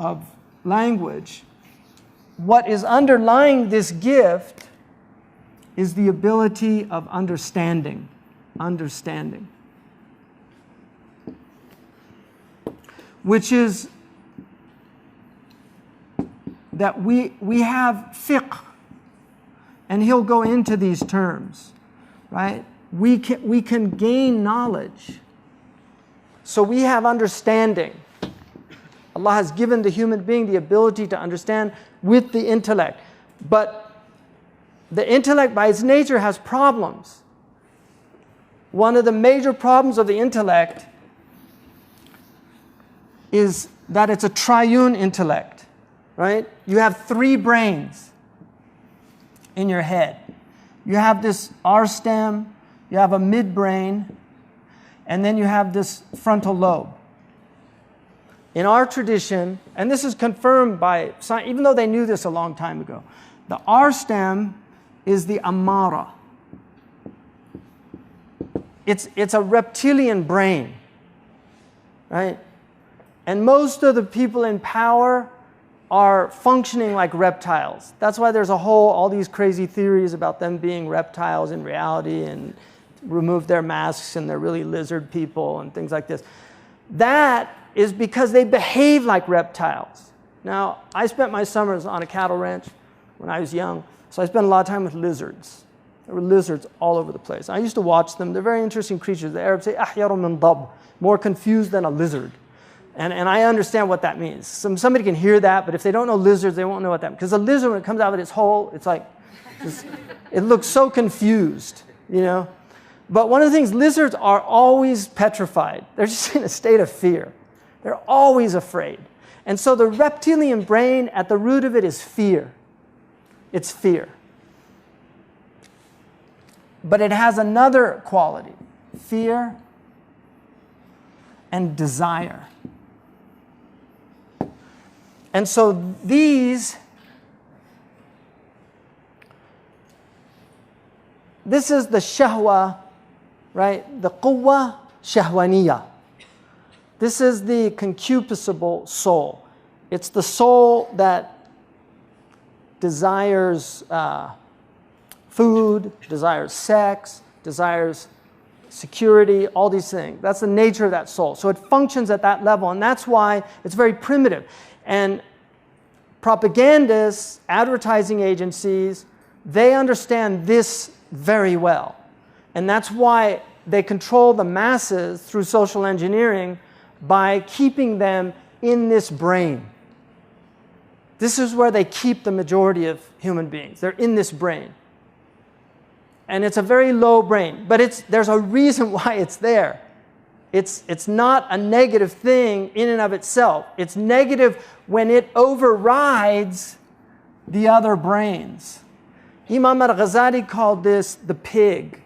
of language, what is underlying this gift is the ability of understanding. Understanding. Which is that we have fiqh, and he'll go into these terms, right? We can gain knowledge. So we have understanding. Allah has given the human being the ability to understand with the intellect. But the intellect by its nature has problems. One of the major problems of the intellect is that it's a triune intellect, right? You have three brains in your head. You have this R stem, you have a midbrain, and then you have this frontal lobe. In our tradition, and this is confirmed by science, even though they knew this a long time ago, the R stem is the amara. It's a reptilian brain, right? And most of the people in power are functioning like reptiles. That's why there's all these crazy theories about them being reptiles in reality and remove their masks and they're really lizard people and things like this. That is because they behave like reptiles. Now, I spent my summers on a cattle ranch when I was young, so I spent a lot of time with lizards. There were lizards all over the place. I used to watch them. They're very interesting creatures. The Arabs say, أحير من ضب, more confused than a lizard. And I understand what that means. Somebody can hear that, but if they don't know lizards, they won't know what that means. Because a lizard, when it comes out of its hole, it's like, it looks so confused, you know? But one of the things, lizards are always petrified. They're just in a state of fear. They're always afraid. And so the reptilian brain, at the root of it is fear. It's fear. But it has another quality, fear and desire. And so this is the shahwa, right? The quwwa shahwaniyah. This is the concupiscible soul. It's the soul that desires food, desires sex, desires security, all these things. That's the nature of that soul. So it functions at that level, and that's why it's very primitive. And propagandists, advertising agencies, they understand this very well. And that's why they control the masses through social engineering by keeping them in this brain. This is where they keep the majority of human beings. They're in this brain. And it's a very low brain, but there's a reason why it's there. It's not a negative thing in and of itself. It's negative when it overrides the other brains. Imam al-Ghazali called this the pig.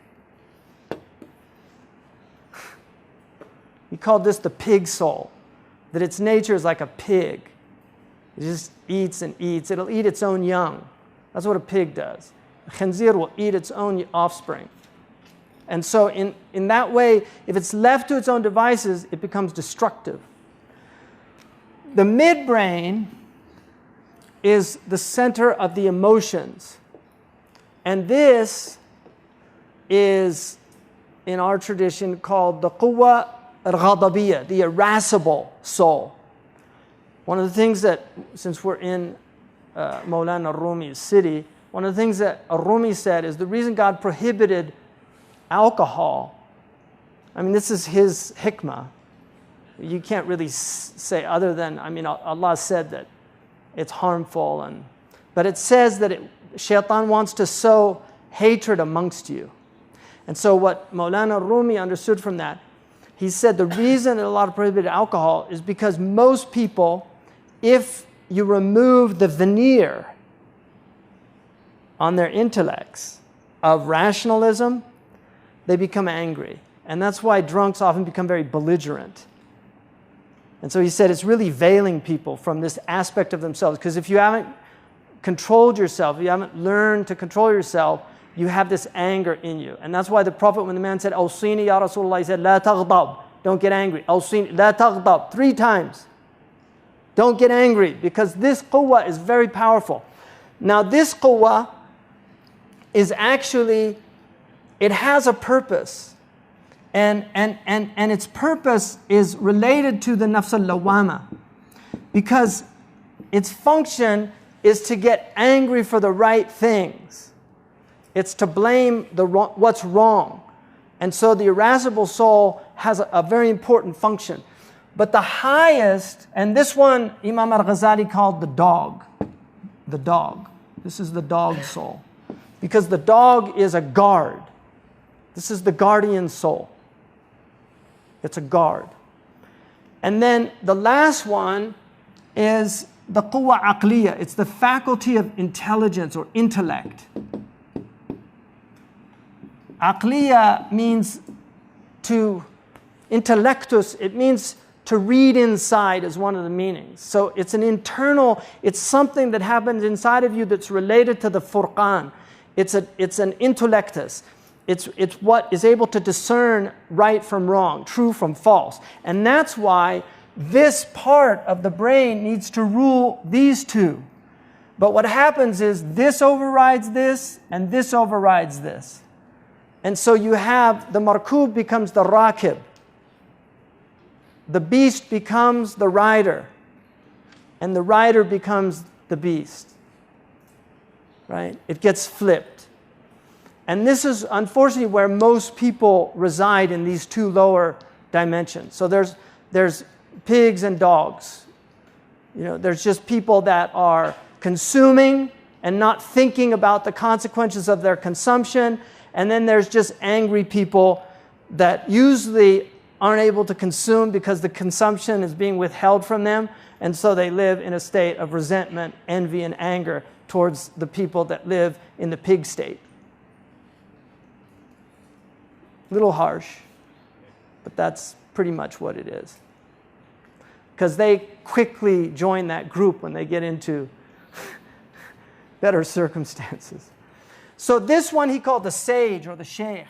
He called this the pig soul, that its nature is like a pig. It just eats and eats. It'll eat its own young. That's what a pig does. A khanzir will eat its own offspring. And so in that way, if it's left to its own devices, it becomes destructive. The midbrain is the center of the emotions. And this is, in our tradition, called the quwwa al-ghadabiyya, the irascible soul. One of the things that, since we're in Mawlana Rumi's city, one of the things that Rumi said is the reason God prohibited alcohol, I mean, this is his hikmah. You can't really say other than, I mean, Allah said that it's harmful, but it says that shaitan wants to sow hatred amongst you. And so what Mawlana Rumi understood from that, he said the reason that Allah prohibited alcohol is because most people, if you remove the veneer on their intellects of rationalism, they become angry. And that's why drunks often become very belligerent. And so he said it's really veiling people from this aspect of themselves. Because if you haven't controlled yourself, if you haven't learned to control yourself, you have this anger in you. And that's why the Prophet, when the man said, Awsini ya Rasulullah, he said, La taghdab, don't get angry. Awsini, la taghdab, 3 times. Don't get angry, because this quwwah is very powerful. Now this quwwah is actually, it has a purpose. And its purpose is related to the nafs al-lawwama, because its function is to get angry for the right things. It's to blame what's wrong. And so the irascible soul has a very important function. But the highest, and this one Imam al-Ghazali called the dog. The dog. This is the dog soul. Because the dog is a guard. This is the guardian soul. It's a guard. And then the last one is the quwwa aqliya. It's the faculty of intelligence or intellect. Aqliya means to, intellectus, it means to read inside is one of the meanings. So it's an internal, it's something that happens inside of you that's related to the furqan. It's an intellectus. It's what is able to discern right from wrong, true from false. And that's why this part of the brain needs to rule these two. But what happens is this overrides this and this overrides this. And so you have the markub becomes the rakib. The beast becomes the rider. And the rider becomes the beast. Right? It gets flipped. And this is unfortunately where most people reside in these two lower dimensions. So there's pigs and dogs. You know, there's just people that are consuming and not thinking about the consequences of their consumption. And then there's just angry people that usually aren't able to consume because the consumption is being withheld from them. And so they live in a state of resentment, envy, and anger towards the people that live in the pig state. Little harsh, but that's pretty much what it is. Because they quickly join that group when they get into better circumstances. So this one he called the sage or the sheikh.